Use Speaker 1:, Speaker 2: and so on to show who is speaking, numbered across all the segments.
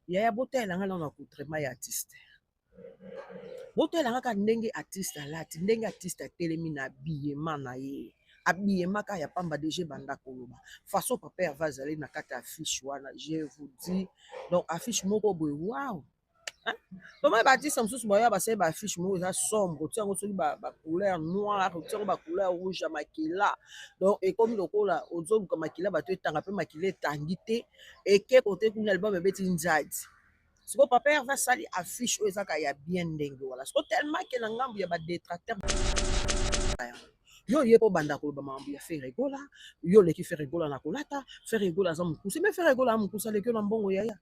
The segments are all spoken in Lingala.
Speaker 1: Yaya botelanga na accoutrement ya artiste. Botelanga ka ndenge artiste alati, ndenge artiste atelemi na habillement na ye. Habillement ka ya pamba DG banda koloba. Façon papa va aller na kata affiche wana, je vous dis. Donc affiche moko boy wow. Hein? Comment Baptiste Samsous Moya ba se ba affiche moko eza sombre, tu ngo soki ba couleur noire, tu ngo ba couleur rouge ya makila. Donc et comme lokola ozo ka makila ba to etanga pe makila etangi te et ke côté kuna album ebeti nzadi. Siko papa va sali affiche oyo ezaka ya bien ndenge wala. Siko tellement que na ngambu ya ba détracteur yo yepo banda koloba mambu ya faire rigola, yo leki faire rigola na kolata, faire rigola za mukusi, mais faire rigola mukusa leki na mbongo yaya.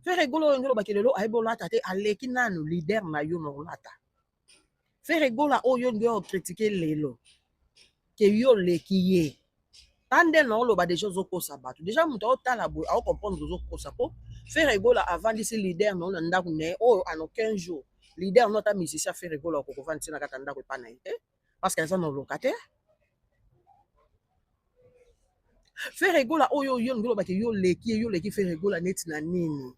Speaker 1: Faire rigola ngelo bakelelo aibola tate aleki nanu leader na yo no lata. Faire rigola oyo ngelo critiquer lelo. Que yo leki ye. Tande non lo ba déjà zo kosa batu. Déjà muto otala bo a comprendre zo kosa po. Faire rigola avant d'ici leader non na ndaku ne o en aucun jour. Leader non ta musicien faire rigola ko vendre tina kata ndaku pa na ye. Parce qu'elles sont locataires. Faire rigola oyo yo ngelo ba ke yo leki faire rigola net na nini.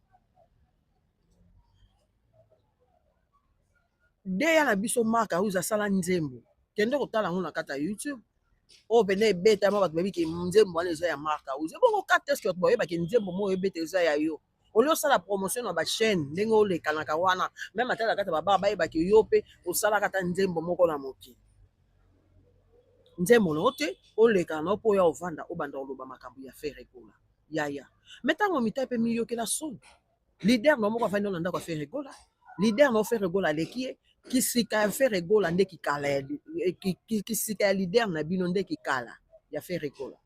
Speaker 1: Deya na biso marka uza sala nzembo. Kende kotala ngo na kata YouTube. O bene beta ma bato babi ke nzembo wana eza ya marka uza. Bongo kata est-ce que boye ba ke nzembo mo ebeta eza ya yo. Olio sala promotion na ba chaîne ndenge o lekanaka wana. Même atala kata baba ba ke yo pe osala kata nzembo moko na moki. Nzembo no te o lekana no po ya ovanda o banda oloba makambo ya faire rigola. Yaya. Metango mitai pe miliyo ke la so. Leader no moko afandi na ndako faire rigola. Leader no faire rigola lekie. Kisika ya faire rigola nde kikala ya kisika ya leader na bino nde kikala ya faire rigola.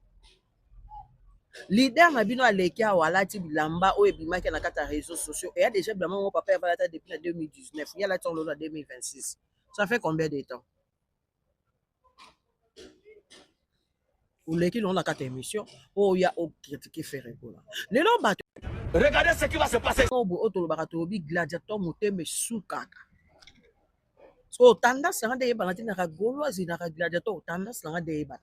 Speaker 1: Leader na bino alekia walati bilamba o ebimaki na kata réseaux sociaux et a déjà bilamba mon papa va la depuis 2019 il y a la ton en 2026. Ça fait combien de temps? Ou les qui l'ont la carte émission oh il y a au critiquer faire rigola. Les noms bateau.
Speaker 2: Regardez ce qui va se passer.
Speaker 1: Auto barato bi gladiateur moteme soukaka. So tendance nga de yeba na gauloise na gladiateur tendance nga de yeba.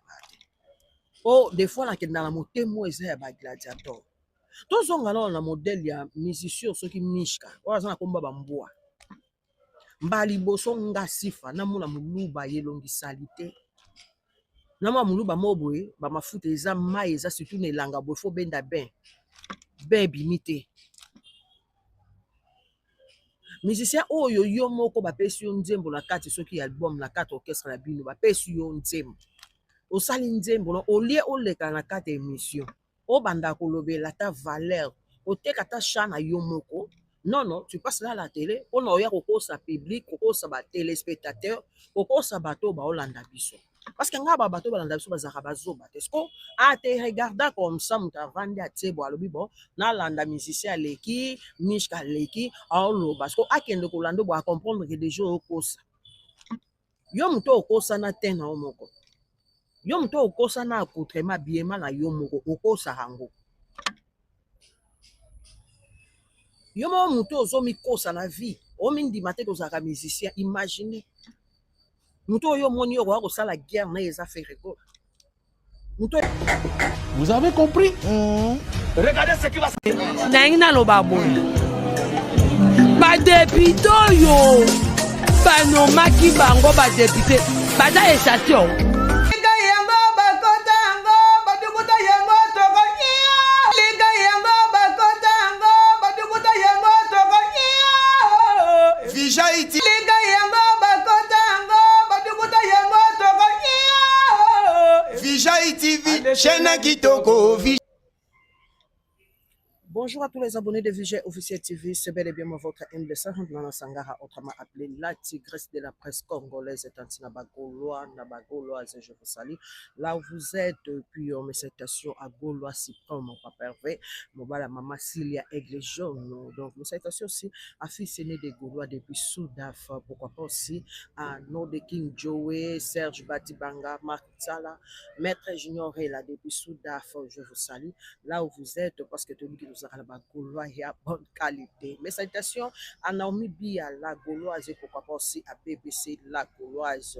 Speaker 1: Oh des fois la kenda na motemo eza ya ba gladiateur. Tozonga na modèle ya musicien soki mishka. Oza na komba bambwa. Mbali boso nga sifa na mona muluba yelongi salite. Na mona muluba moboye ba mafuta eza mai eza surtout na elanga bo fo benda ben. Ben bimité. Musicien oyo yo moko bapesi yo nzembo na kati soki album na kati orchestre na bino bapesi yo nzembo osali nzembo no olie oleka na kati émission o banda kolobela ta valeur oteka ta chat na yo moko non tu passes là à la télé on a oya kokosa public kokosa ba téléspectateur kokosa bato ba olanda biso parce que nga ba bato balanda biso bazaka bazoba est-ce que a te regarda comme ça muta vandi atebo alobi bon na landa musicien leki mishka leki aolo parce que akende kolanda bo a comprendre que déjà okosa yo muto okosa na tena o moko yo muto okosa na accoutrement biema na yo moko okosa hango yo mo muto ozomi kosa na vie o mindima te kozaka musicien imaginez muto yo moni yo ko sala guerre na eza faire rigola.
Speaker 2: Vous avez compris? Regardez ce qui va se passer.
Speaker 3: Naina lo baboy. Ba député yo. Ba no maki bango ba député. Ba da station.
Speaker 1: Bonjour à tous les abonnés de VG Officiel TV, c'est bel et bien votre humble servante Nana Sangara, autrement appelée la tigresse de la presse congolaise, Tantina Bagoloa, Nabagoloise, je vous salue. Là où vous êtes, puis mes salutations à Gaulois, Cyprien, mon papa Hervé, mon bala maman Cilia, Aigle Jaune. Donc, mes salutations aussi à fils aîné des Gaulois depuis Soudaf, pourquoi pas aussi à nom de King Joey, Serge Batibanga, Marc Tsala, Maître Junior là depuis Soudaf, je vous salue. Là où vous êtes, parce que tout le monde qui nous a ezalaka na bagaulois ya bonne qualité. Mes salutations à Naomi Bia, la gauloise, et pourquoi pas aussi à BBC, la gauloise.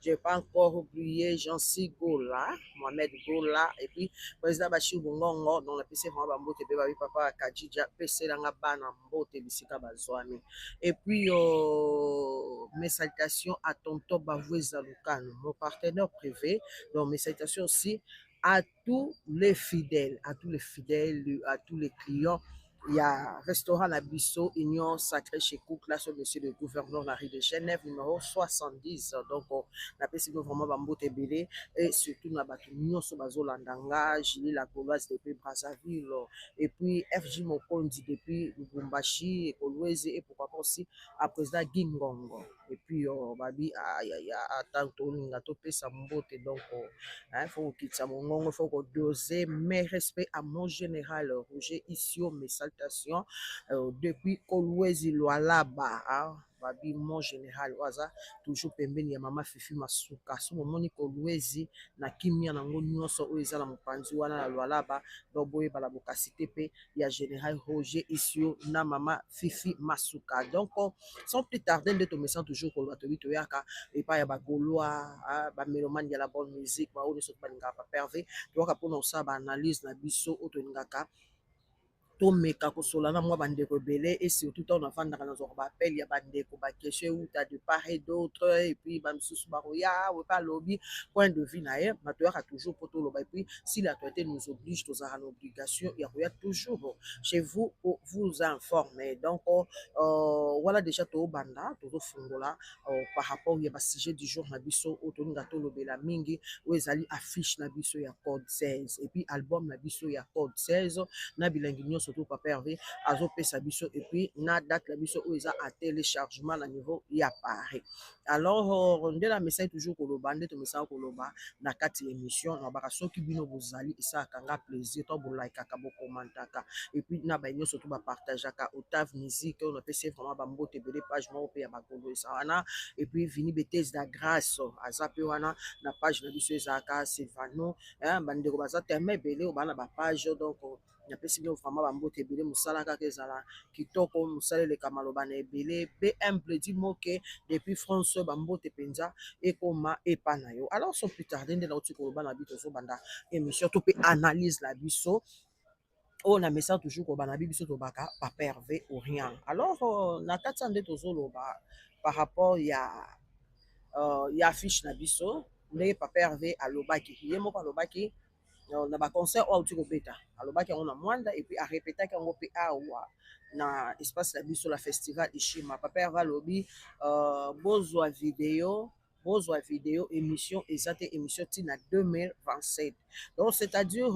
Speaker 1: Je n'ai pas encore oublié Jancy Gola, Mohamed Gola, et puis président Bachir Bongongo, dont la PC vraiment Bambote, et puis papa Kadjidja, PC Langabana, Mbote, Bissika Bazwami. Et puis, mes salutations à Tonton Bavoué Zaloukan, mon partenaire privé. Donc, mes salutations aussi à tous les fidèles, à tous les clients. Il y a restaurant La Bissot, Union Sacrée chez Cook, là, sur monsieur le gouverneur Marie de Genève, numéro 70. Donc, on a passé vraiment Bambo Tébélé et surtout, on a battu Union Sobazo Landanga, Gilles La Gauloise depuis Brazzaville, et puis FJ Mokondi depuis Lubumbashi, et Kolwezi, et pourquoi pas aussi à président Gingongo. Et puis, Babi, attends, on a topé sa mbote, donc, il faut quitter sa mongongo, il faut doser mes respects à mon général Roger Issio, mes salutations depuis Kolwezi Lualaba, hein. Babi, mon général Waza, toujours pembeni ya mama Fifi Masuka. So momoni Kolwezi na kimia nango nyonso oyo eza na mopanzi wana na Lualaba, donc boye bala bokasite pe ya général Roger Issio na mama Fifi Masuka. Donc sans plus tarder nde to me sens toujours ko bato bito yaka et pas ya ba Gaulois, ba mélomane ya la bonne musique, ba oyo so balinga pa pervé, to ka pona sa ba analyse na biso o to lingaka tomeka kosolana mwa bandeko ebele et surtout on avandaka na zoko bapele ya bandeko bakeshe uta de part et d'autre et puis bamisusu baroya wepa lobby point de vue na ye bato yaka toujours po toloba et puis si l'actualité nous oblige tozala na obligation ya koya toujours chez vous pour vous informer. Donc voilà déjà tobanda tozofungola par rapport ya basujet du jour na biso oyo tolinga tolobela mingi oyo ezali affiche na biso ya code 16 et puis album na biso ya code 16 na bilangi nyonso surtout Papa Hervé azopesa biso et puis na date la biso oyo eza à téléchargement na niveau ya Paris. Alors nde la message toujours koloba nde to message koloba na kati émission na baka soki bino bozali esa kanga plaisir to bo like ka bo commentaka et puis na ba nyonso to ba partageaka Octave musique on peut vraiment ba mbote belé page mo pe ya ba kolo esa wana et puis vini betese da grâce azape wana na page na biso ezaka Silvano bandeko baza tellement belé o bana ba page donc na pesi bien vraiment bambote ebele musala kaka ezala kitoko musala eleka maloba na ebele pe humble di moke depuis France bambote penza ekoma epa na yo. Alors sans plus tarder nde nauti koloba na biso banda émission to pe analyse la biso on a message toujours ko bana biso to baka Papa Hervé ou rien. Alors na kati nde tozoloba par rapport ya affiche na biso ndenge Papa Hervé alobaki ye moko alobaki na ba concert oyo auti kobeta alobaki yango na mwanda et puis arepetaki yango mpe awa na espace la biso la festival Ishima. Papa Hervé alobi bozwa video émission eza te émission ntina 2027 donc c'est-à-dire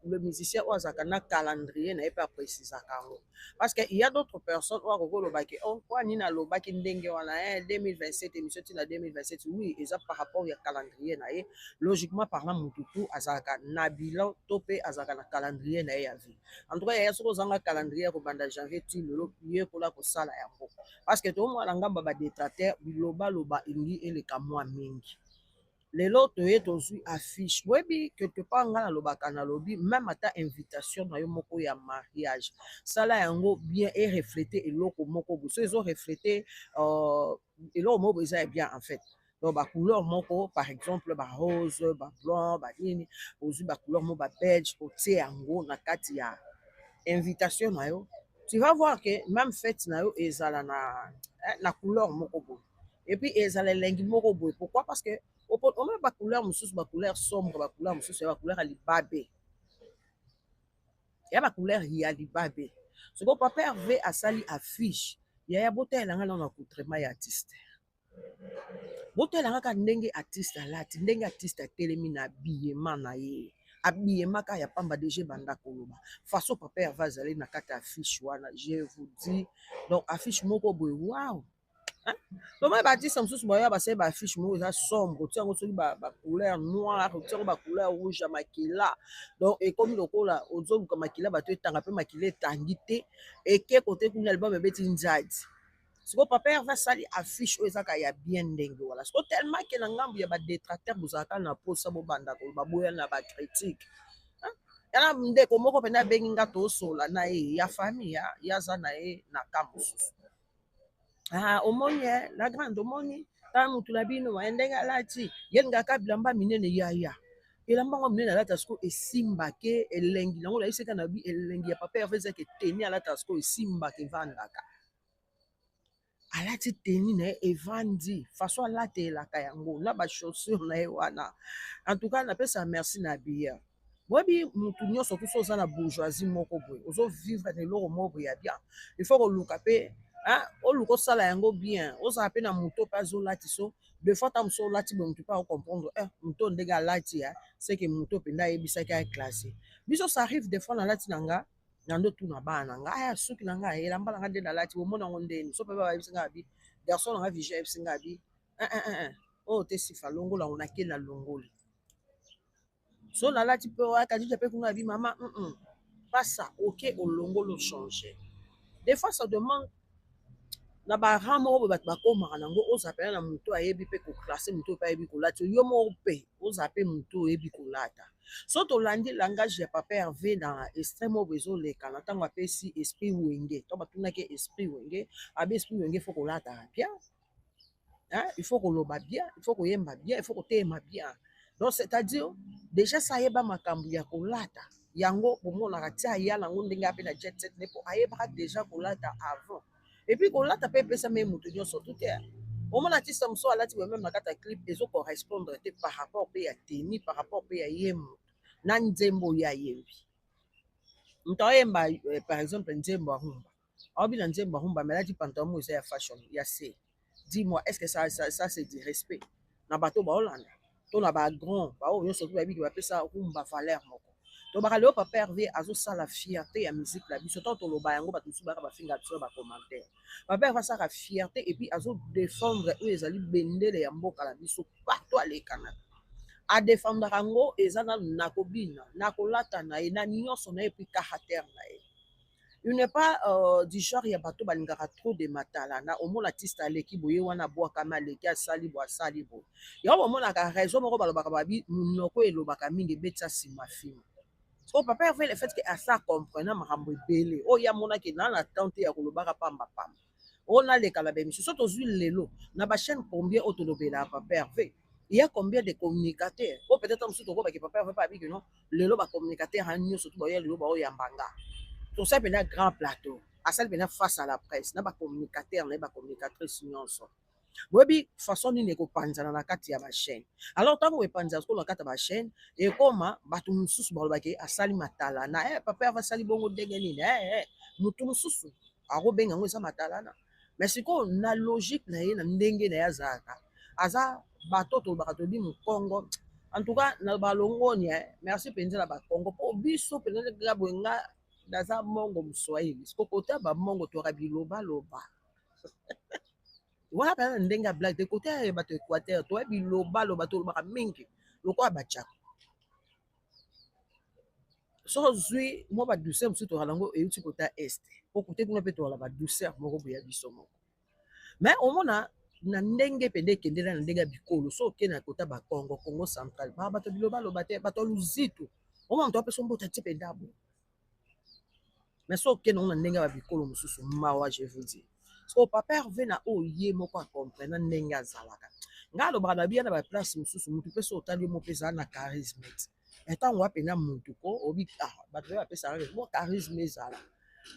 Speaker 1: le musicien oyo azalaka na calendrier na ye mpe aprécisaka yango parce que il y a d'autres personnes oyo akoki olobaki kwa nini alobaki ndenge wana 2027 émission ntina 2027 oui eza par rapport ya calendrier na ye logiquement parlant mututu azalaka na bilan to mpe azalaka na calendrier na ye ya vie en tout cas yaya soki ozanga calendrier ya kobanda janvier ti lelo yekola kosala yango parce que tomona ngamba badetrateur bilobaloba elingi eleka mwa mingi lelo toye tozwi affiche boyebi quelque part nga nalobaka nalobi même ata invitation na yo moko ya mariage sala yango bien et refléter eloko moko boye so ezo refléter eloko moko eza ya bien en fait donc ba couleur moko par exemple ba rose ba blanc ba nini ozwi ba couleur moko ba beige otie yango na kati ya invitation na yo tu vas voir que même fête na yo ezala na couleur moko boye et puis ezala elengi moko boye pourquoi parce que on met ba couleur mosusu ba couleur sombre ba couleur mosusu ya ba couleur ya libabe ya ba couleur ya libabe soko Papa Hervé asali affiche ya botelanga na coutrement ya artiste botelanga ka ndenge artiste alati ndenge artiste atelemi na biyema na ye abiyemaka ya pamba DG banda koloba façon Papa Hervé azali na kati affiche wana je vous dis donc affiche moko boye wow comment bâtisse mosusu boya basali ba affiche moko eza sombre otiango soki ba couleur noire otiango ba couleur rouge ya makila donc ekomi lokola ozoluka makila bato etanga mpe makila etangi te eke kote kuna album ebeti nzadi siko Papa Hervé asali affiche oyo ezaka ya bien ndenge wala siko tellement ke na ngambu ya badetracteur bozalaka na posa bobanda koloba boya na bacritique yana ndeko moko pena bengi nga tosola na ye ya famille ya za na ye na kamususu omoni la grande omoni tala mutu na bino ndenge alati yengaka bilamba minene yaya elamba ngo minene alata siko esimbake elengi nango naiseka na bi elengi ya papa Hervé ezaki teni alata siko esimbaka evandaka alati teni na ye evandi façon alatelaka yango na bachaussure na ye wana en tout cas napesa merci na biya boyebi mutu nyonso tu so oza na bourgeoisie moko boye ozovivre na eloko moko boye ya bien il faut koluka mpe oluka osala yango bien ozala mpe na moto mpe azolati so de fois ta mosu olati boye motu mpe akokomprendre moto ndenge alati seke moto mpenza ayebisaki aklasse biso ça arrive des fois nalati na nga na ndo tuna bana na nga aya suki na nga elamba na nga nde nalati bomona yango ndeni so mpe bayebisi nga abi garçon na nga vige ayebisi nga abi oyo te sifa longola ngo nakei na longoli so nalati mpe wakadija mpe kuna abi mama pas ça ok olongolo changer des fois ça demande na barang moko boye bato bakomaka nango ozapela na moto ayebi mpe koklasse moto mpe ayebi kolata yo moko mpe oza mpe moto oyebi kolata so tolandi langage ya papa Hervé na extrême moko ezoleka na ntango apesi esprit wenge to batunaki esprit wenge abi esprit wenge faut kolata bien il faut koloba bien il faut koyemba bien il faut koteyema bien donc c'est-à-dire déjà ça ayeba makambo ya kolata yango bomonaka ti aya nango ndenge ape na jet set ne po ayebaka déjà kolata avant et puis kolata mpe epesa me moto nyonso tout te omona ti samso alati boye meme na kati ya clip ezokorrespondre te par rapport mpe ya teni par rapport mpe ya ye moto na nzembo oyo ayembi moto ayemba par exemple nzembo ahumba aobi na nzembo ahumba me alati pantalon mo eza ya fashion ya se dis-moi est-ce que ça c'est du respect na bato baolanda to na bagrand baoyo nyonso tu bayebiki bapesa humba valeur moko to baka leo papa Hervé azosala fierté ya musique na biso to toloba yango bato mosusu baka bafinga biso bacommentaire papa Hervé asala fierté et puis azodéfendre oyo ezali bendele ya mboka na biso partout alekana adéfendaka yango eza nanu na kobina na kolata na ye na nyonso na ye puis caractère na ye il n'est pas du genre ya bato balingaka trop de matala na omona artiste aleki boye wana bwakama aleki asali bo asali bo yango bomonaka raison moko balobaka babi monoko elobaka mingi ebetisa nsima filme so papa Hervé le fait que asa comprendre makambo ebele oyo amonaki na na tante ya kolobaka pambapamba oyo nalekala bemission so tozwi lelo na bachaîne combien oyo tolobelaka papa Hervé il y a combien de communicateurs o peut-être mosusu tokobaki papa Hervé pa abiki non lelo bacommunicateur ani nyonso tu baoya lelo baoyambanga tosala mpena grand plateau asali mpena face à la presse na bacommunicateur na ye bacommunicatrice nyonso boyebi façon nini ekopanzana na kati ya bachaîne alors ntango epanzana sikoyo na kati ya bachaîne ekoma bato mosusu balobaki asali matala na papa Hervé asali bongo ndenge nini motu mosusu akobenga yango eza matalana mais sikoyo na logique na ye na ndenge na ye azalaka aza bato tolobaka tobi mokongo en tout cas na balongoni merci mpenza na bakongo mpo biso mpenza boye nga naza mongo moswahili siko kota bamongo toka bilobaloba wana mpenza na ndenge ya blague te kota ya bato équateur toya bilobaloba tolobaka mingi lokola bachako so ozwi mwa badouceur mosusu tokala yango euti kota este po kote kuna mpe tokala badouceur moko boya biso moko mais omona na ndenge mpe nde ekendela na ndenge ya bikolo so okende na kota bakongo congo central baa bato bilobaloba te bato ya luzitu omona moto apesa mbota ti mpe ndabo mais so okende ngo na ndenge ya bikolo mosusu mawa je vous dis so papa Hervé na oyo ye moko akomprene na ndenge azalaka ngai alobaka na bia na baplace mosusu motu mpe so otali yo mo mpe ezala na charisme ntango apena motu ko obi bato mpe bapesaka mo charisme ezala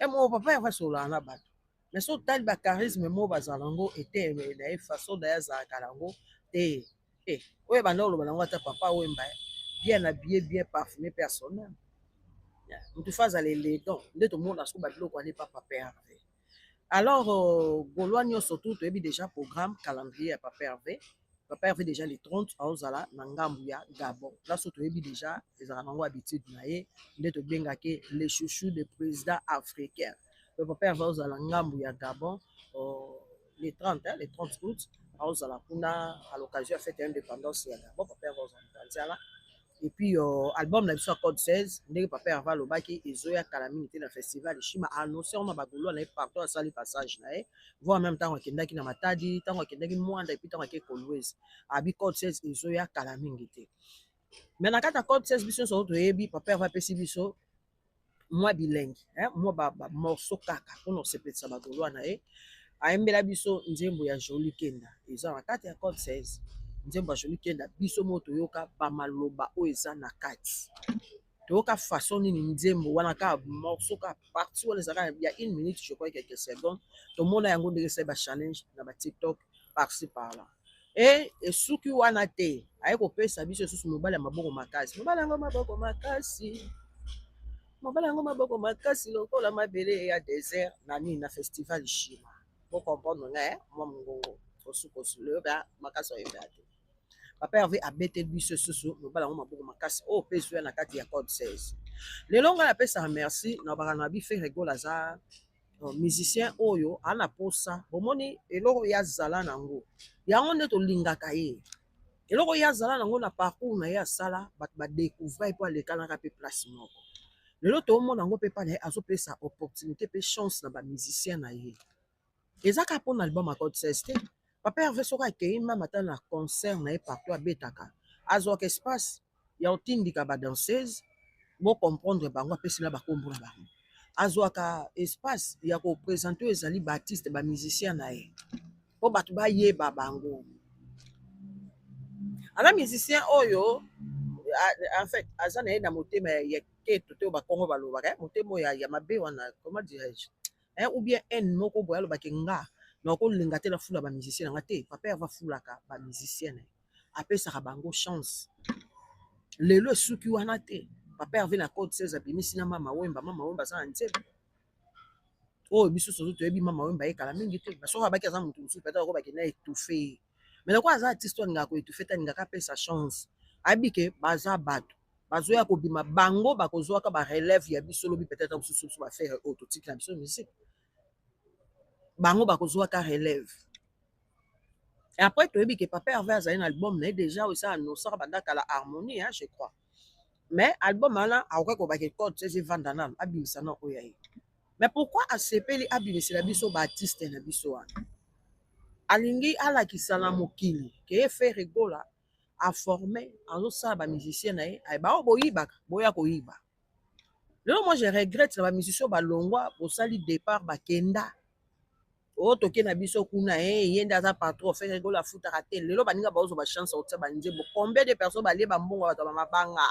Speaker 1: mo papa Hervé asololaka na bato mais so otali bacharisme mo bazala yango ete na ye façon na ye azalaka nango te oyo ebanda oloba nango ata papa wemba bien habillé bien parfumé personnel motu fa azala élégant nde tomona siko babiloko wana epa papa Hervé alors golwa nyonso tu toyebi déjà programme calendrier ya papa Hervé papa Hervé déjà les 30 aozala na ngambu ya Gabon place toyebi déjà ezala nango habitude na ye nde tobengaki les chouchous de président africain le papa Hervé aozala na ngambu ya Gabon les 30 août aozala kuna à l'occasion ya fête ya indépendance ya Gabon papa Hervé aozala motanzala et puis album na biso ya code 16 ndenge papa Hervé alobaki ezoyakala mingi te na festival eshima annoncé ona bagolo na ye partout asali passage na ye voir même ntango akendaki na Matadi ntango akendaki Mwanda epuis ntango ake Kolwezi abi code 16 ezoyakala mingi te Mais na kata code 16 biso so to yebi papa va pesi biso moi bilingue hein moi ba morceau kaka pour sepetsa ba golwa na ye ayembela biso nzembo ya Joli Kenda eza na kati ya code 16 nzembo ya Joli Kenda biso mo toyoka ba maloba o eza na kati toyoka façon nini nzembo wana ka morceau ka partie wana ezaka ya 1 minute je crois quelques secondes tomona yango ndenge esa ba challenge na ba TikTok par-ci par-là et esuki wana te aye kopesa biso esusu mobali ya maboko makasi mobali yango maboko makasi mobali yango maboko makasi lokola mabele ya désert na nini na festival shima bo comprendre nga mwa mongongo kosukosu leyoka makasi oyeba te papa Hervé abete biso susu mobali yango maboko makasi oyo opesi ya na kati ya code 16 lelo ngai napesaka merci na baka na bife rigole aza musicien oyo ana posa bomoni eloko ya zala nango yango nde tolingaka ye eloko ya zala nango na parcours na ye asala bato badécouvrir po alekanaka mpe place moko lelo toomona yango mpe pale azopesa opportunité mpe chance na bamusicien na ye ezaka mpo na album ya code 16 te papa Hervé soko akei mama ata na concert na ye partout abetaka azwaka espace ya otindika badanseuse bocomprendre bango apesila bakombo na bango azwaka espace ya kopresente oyo ezali baartiste bamusicien na ye mpo bato bayeba bango aza musicien oyo en fait aza na ye na motema ya keto te oyo bakongo balobaka motema oyo ya mabe wana comment dirais-je ou bien haine moko boye alobaki nga na kolinga te na fula bamusicien nanga te papa Hervé afulaka bamusicien na ye apesaka bango chance lelo esuki wana te papa Hervé na code 16 abimisi na mama wemba aza na nzembo oyo biso sozo toyebi mama wemba yekala mingi te basoki abaki aza motu mosusu peut-être akobaki na étouffe ye mais loko aza artiste alingaka koétouffe te alingaka apesa chance ayebi ke baza bato bazoya kobima bango bakozwaka barelève ya biso lobi peut-être mosusu biso bafere oyo totiki na biso musique bango bakozwaka relève et après toyebi ke papa Hervé azali na album na ye déjà oyo esa anosaka bandaka la harmonie je crois mais album wana akoki kobaki code 16 evanda nano abimisa na oyo ye mais pourquoi asepeli abimisela biso baartiste na biso wana alingi alakisa na mokili ke ye fe rigola aforme azosala bamusicien na ye bao boyibaka boya koyiba lelo moi je regrette na bamusicien balongwa bosali départ bakenda oyo toke na biso kuna ye nde aza patron fe rigola afutaka te lelo baninga baozwa bachance otia banzembo combien de personnes balie bambongo bato bamabanga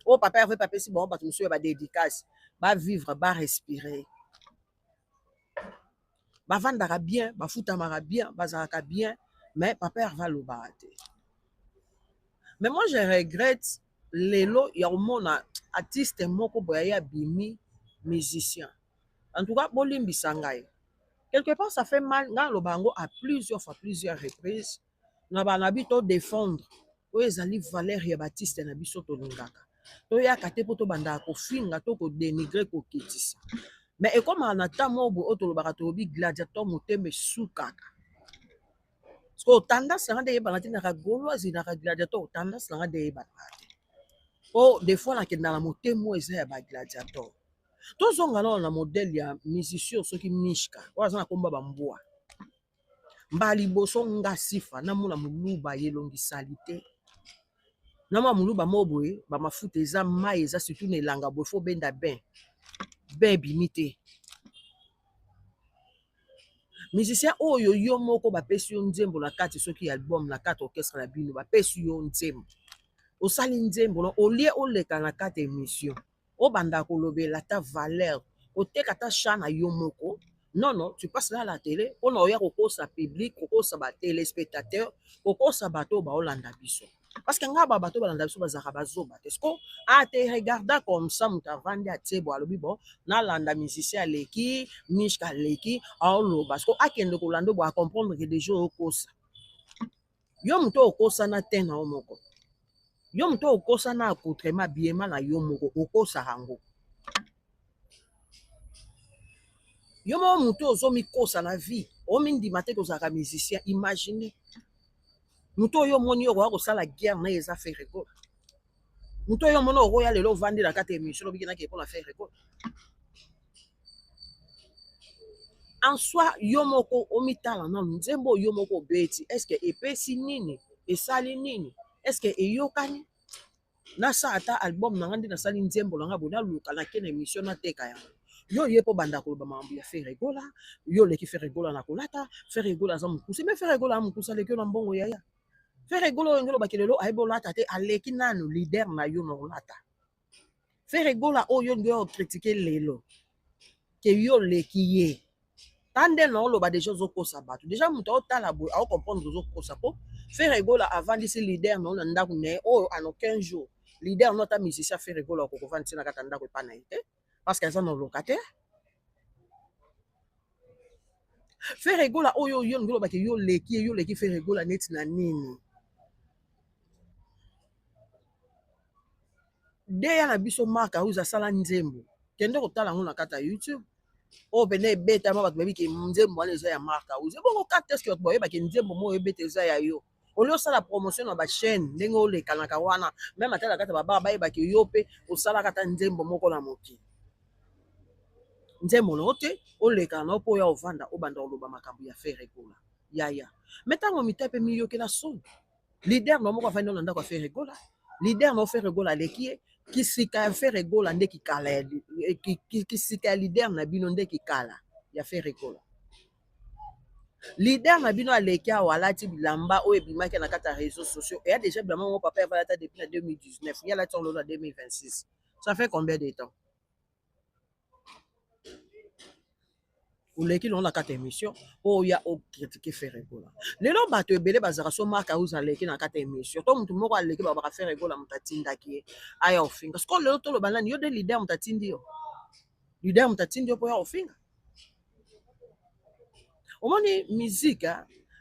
Speaker 1: oyo papa Hervé papesi bango bato mosusu ya badédicace bavivre barespirer bavandaka bien bafutamaka bien bazalaka bien mais papa Hervé alobaka te mais moi je regrette lelo ya komona artiste moko boye abimi musicien en tout cas bolimbisa ngai quelque part ça fait mal ngai aloba yango à plusieurs fois plusieurs reprises na bana bi to défendre oyo ezali valeur ya baartiste na biso tolingaka toyaka te mpo tobandaka kofinga to kodénigre kokitisa mais ekomaka na ntan moko oyo tolobaka tolobi gladiateur motema esukaka so tendance nanga nde eyebana te naka gauloise naka gladiateur tendance nanga nde eyebana te po des fois nakenda na motema oyo eza ya bagladiateur tozonga nano na modele ya musicien soki mishka oyo aza na komba bambwa mbala liboso nga sifa namona moluba yelongisali te namona moluba moko boye bamafuta eza mai eza surtout na elanga boye fo benda bain ebimi te musicien oyo yo moko bapesi yo nzembo na kati soki album na kati orchestre na bino bapesi yo nzembo osali nzembo no olie oleka na kati émission obanda kolobela ta valeur oteka ta cha na yo moko non tu passes là à la télé mpona oya kokosa public kokosa batelespectateur kokosa bato baolanda biso parce que nga bato balanda biso bazalaka bazoba te siko ate regarda comme ça moto avandi atie bo alobi bon nalanda musicien aleki mishka aleki aoloba siko akende kolanda bo acomprendre que déjà okosa yo moto okosana te na yo moko yo moto okosana accoutrement biema na yo moko okosaka yango yo moko moto ozomikosa na vie omindima te kozalaka musicien imagine moto oyo omoni okoya kosala guerre na ye eza fe rigole moto oyo omoni okoya lelo ovandi na kati ya émission obikinaki mpona fe rigole en soi yo moko omitala nano nzembo oyo yo moko obeti estce epesi nini esali nini estce eyokani na sa ata album na ngandi na sali nzembo na nga bona luka na kene émission na teka ya yo ye po banda ko ba mambo ya Ferregola yo leki Ferregola na kolata Ferregola za mukuse me Ferregola mukusa leki na mbongo yaya Ferregola ngelo bakilelo aibola tate aleki nanu leader na yo no lata Ferregola oyo ngeo critiquer lelo ke yo leki ye tande na oloba déjà ozokosa bato déjà moto otala boye aocomprendre ozokosa po Ferregola avant disi leader na ndako ne oyo en 15 jours leader nota musicien Ferregola okokovandi na kata ndako epa na ye te parce qu'aza na locataire Ferregola oyo yo ngolobaki yo leki Ferregola neti na nini deya na biso marka oyo asala nzembo kende kotala yango na kata YouTube o pene ebeta ma bato babiki nzembo wana eza ya marka oyo bongo kata eske bato bayebaki nzembo mo ebeta eza ya yo oli osala promotion na bachaîne ndenge olekanaka wana meme atala kata babaka bayebaki yo mpe osala kata nzembo moko na moki nzembo no te olekana na mpo oya ovanda obanda oloba makambo ya Ferregola yaya me ntango mita mpe miyokela soni lider na moko afandi na ndako ya Ferregola lider na Ferregola aleki ye kisika ya Ferregola nde kikala kisika ya lider na bino nde kikala ya Ferregola leader na bino aleki awa alati bilamba oyo ebimaki na kati ya réseaux sociaux eya déjà bilamba mon papa avalata depuis na 2019 ye alati olola 2026 ça fait combien de temps oleki longo na kati ya émission oyo ocritique Ferregola lelo bato ebele bazaka so marka oyo aleki na kati ya émission to motu moko aleki babaka Ferregola moto atindaki ye aya ofinga siko lelo toloba nani yo de leader moto atindi yo leader moto atindi yo mpo ya ofinga omoni musique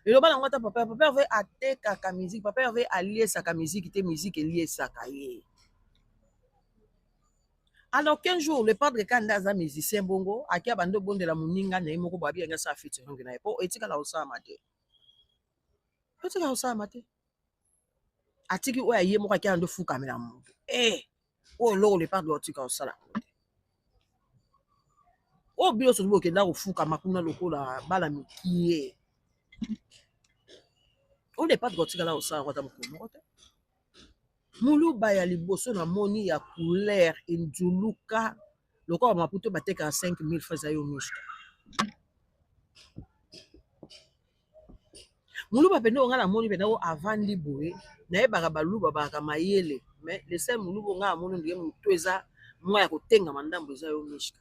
Speaker 1: eloba nango ata papa ave atekaka musique papa ave aliesaka musique te musique eliesaka ye alors 15 jours le padre kanda aza musicien bongo aki abandi obondela moninga na ye moko boabi yanga sa featuring na ye po etikala kosalama te etikala kosalama te atiki oyo aye moko aki ando fukamela moto oyo loko le padre otika kosalama te oyo bino soki bokenda kofukama kuna lokola bala mikie oyo le padre otikala kosalama kwata mokolo moko te muluba ya liboso na moni ya couleur enjuluka lokola maputo batekaka 5000 francs ya yo mishka muluba pende onga na moni pende o avandi boye nayebaka baluba baka mayele mais le seul muluba onga na moni ndenge moto eza mwa ya kotenga mandambo eza yo mishka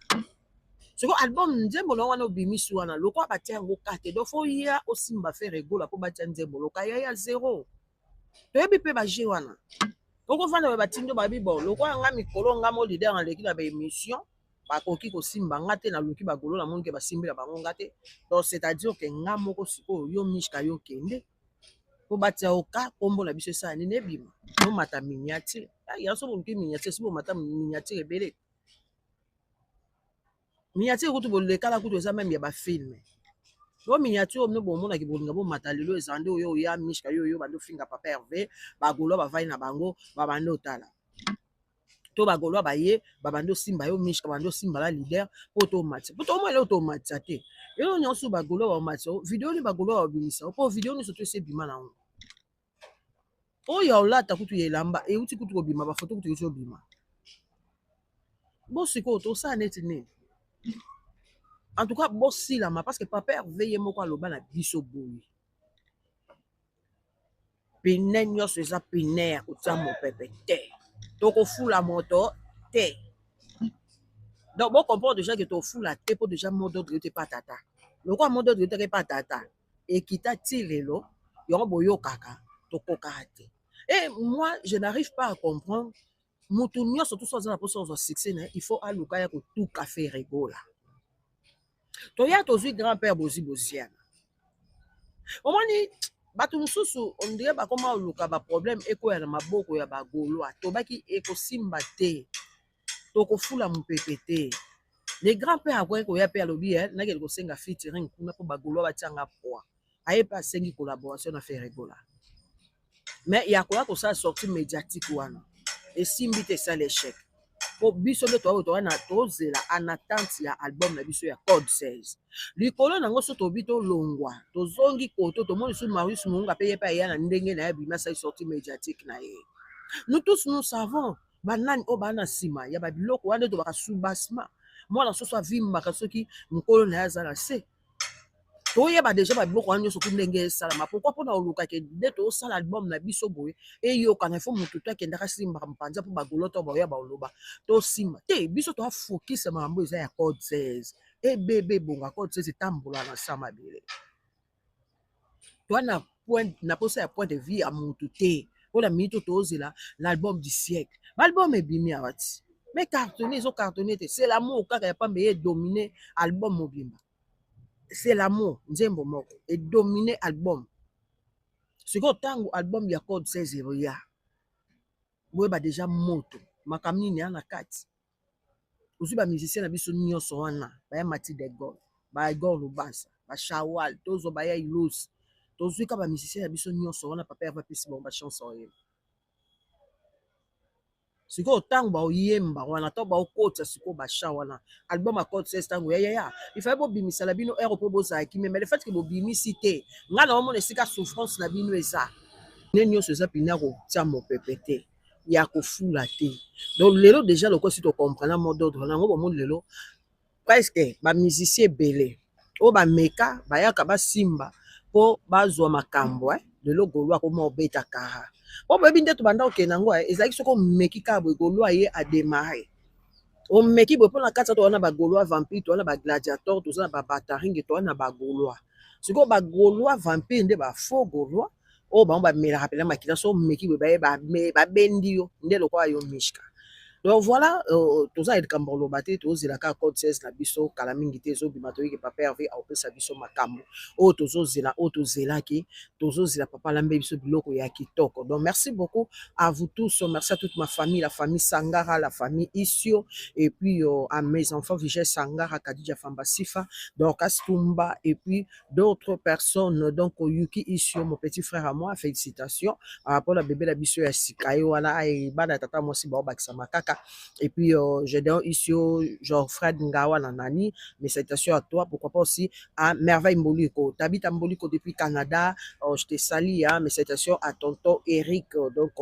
Speaker 1: soko album nzembo na wana obimisi wana lokola batia yango kate do fo ya osimba Ferregola po batia nzembo loka ya zero toyebi mpe baje wana okovanda be batindo babi bon lokola nga mikolo nga mo leader na leki na ba émission bakoki kosimba nga te na luki bagolo na monike basimbela bango nga te donc c'est-à-dire que nga moko sikoyo yo mishka yo kende po batia oka kombo na biso esala nini ebima bomata miniature ya so boluki miniature si bomata miniature ebele miniature kutu bolekala kutu eza meme ya bafilme yo miniature omne bomonaki bolinga bomata lelo ezande oyo oya mishka yo bando finga papa Hervé bagolo bavai na bango babande otala to bagolo baye babando simba yo mishka bando simba la leader po to match po to mo lelo to match te yo nyonso bagolo ba match video ni bagolo ba bimisa po video ni soto ese bima na ngo oyo olata kutu yelamba e uti kutu ko bima ba photo kutu yo bima bo siko to sa net ne en tout cas bosilama parce que papa Hervé ye moko aloba na biso boye pine nyonso eza pine ya kotia mopepe te tokofula moto te donc bocomprendre déjà que tofula te mpo déjà mot d'ordre yo te pa tata lokola mot d'ordre yo teke pa tata ekita ti lelo yango boyokaka tokokaka te et moi je n'arrive pas à comprendre motu nyonso to so aza na mposa ozwa succès na il faut aluka ya kotuka Ferregola toya tozwi grand-père boziana omoni bato mosusu ondire bakoma oluka baproblème ekoya na maboko ya bagolwa tobaki ekosimba te tokofula mopepe te le grand-père akoki koya mpe alobi nakeli kosenga featuring kuna mpo bagolwa batianga poa aye mpe asengi collaboration na Ferregola mais yakoya kosala sortie médiatique wana esimbi te esala échec po biso nde tozela en attente ya album na biso ya code 16 likolo nango so tobi tolongwa tozongi koto tomoni su Marius Munga mpe ye mpe aya na ndenge na ye bima asali sortie médiatique na ye Nous tous, nous savons. Banani o bana sima ya babiloko wana to baka soubassement. Moi, la soso vimba kasoki mukolo na yazala se. Toyeba déjà babiloko wana nyonso ndenge esalama. Pourquoi mpona oluka ke nde tosala album na biso boye eyokana ifo motu to akendaka simbaka mpanza mpo bagolo to baoya baoloba tosimba te biso toafokisa makambo eza ya code 16 ebebe bonga code 16 etambola na sa mabele toa na posa ya point de vue ya motu te mpona minito tozela l'album du siècle baalbum ebimi awa ti mais cartonné ezocartonné te c'est l'amour kaka ya pambe ye domine album mobimba c'est l'amour nzembo moko et dominer album sikoyo ntango album ya code 16 eroya boyeba déjà moto makambo nini ya na kati ozwi bamusicien na biso nyonso wana baya mati de gol baigor lubasa bashawal tozwa baya ilosi tozwi ka bamusicien na biso nyonso wana papa avapesi bango bachance oyo sikoyo ntango baoyemba wana to baokotisa sikoyo basha wana album acode 16 ntango yayaya ifaye bobimisala bino ere mpo bozalaki me le fait ke bobimisi te ngai na omona esika souffrance na bino eza ne nyonso eza mpina ya kotia mopepe te ya kofula te donc lelo déjà lokosi tocomprena mot d'ordre nango bomoni lelo presque bamusicien ebele oyo bameka bayaka basimba mpo bazwa makambo lelo golwa koma obeta kara po boyebi nde tobanda okende yango ezalaki soki omeki kaka boye golwa ye ademare omeki boye mpona kati towana bagolwa vampire towana bagladiator toza na babataringe towana na bagolwa sikoyo bagolwa vampire nde bafaux golwa oyo bango bamelaka mpela makila so omeki boye babendi yo nde lokola yo mishka donc voilà toza likambo koloba te tozela kaka code 16 na biso kala mingi te ezobima toyeke papa herve aopesa biso makambo oyo tozozela oyo tozelaki tozozela papa lambe biso biloko ya kitoko donc merci beaucoup à vous tous merci à toute ma famille la famille Sangara la famille Isio et puis à mes enfants Vigel Sangara Kadija Famba Sifa donc Astumba et puis d'autres personnes donc Yuki Isio mon petit frère à moi félicitations pour la bébé la biso ya sikayo wana et bana tata moi si ba bakisa makaka. Et puis, je donne ici genre Fred Ngawa Nanani, mes salutations à toi, pourquoi pas aussi à Merveille Mboliko. Tu habites à Mboliko depuis Canada, je te salue, hein, mes salutations à tonton Eric, donc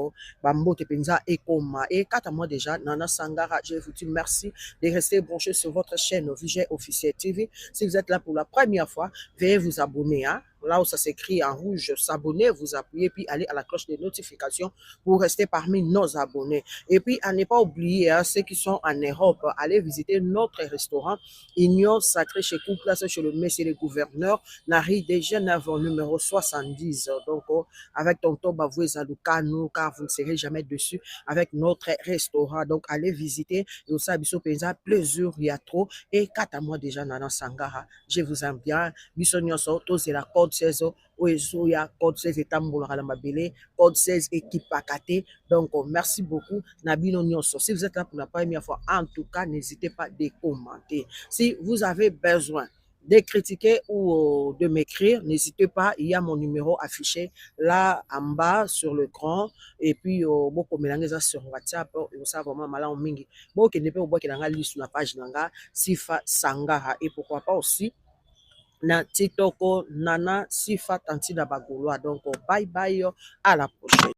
Speaker 1: Bambo Tepenza et Koma. Et quant à moi déjà, Nana Sangara, je vous dis merci de rester branché sur votre chaîne Vigel Officiel TV. Si vous êtes là pour la première fois, veuillez vous abonner, hein. Là où ça s'écrit en rouge, s'abonner, vous appuyez, puis allez à la cloche de notification pour rester parmi nos abonnés. Et puis, à ne pas oublier, hein, ceux qui sont en Europe, allez visiter notre restaurant Union Sacrée chez Couplace, chez le Messie le Gouverneur, Nari de Genève, numéro 70. Donc, avec tonton Bavoué Zaloukanou, car vous ne serez jamais dessus, avec notre restaurant. Donc, allez visiter. Et aussi, Bisso Penza, plaisir, il y a trop. Et 4 mois déjà, Nana Sangara, je vous aime bien. Bisso Nyonso, tous la code 16, Oezoya, code 16 etambola la mabele, code 16 équipe pakate. Donc, merci beaucoup. Nabino Nyonso. Si vous êtes là pour la première fois, en tout cas, n'hésitez pas à commenter. Si vous avez besoin de critiquer ou de m'écrire, n'hésitez pas, il y a mon numéro affiché là en bas sur l'écran. Et puis, beaucoup mélanger ça sur WhatsApp, et ça vraiment malin mingi. Beaucoup ne peut pas qu'il y a liste sur la page Nanga, Sifa Sangara. Et pourquoi pas aussi na TikTok Nana Sifa Tanti da Bagoloa. Donc, bye bye, à la prochaine.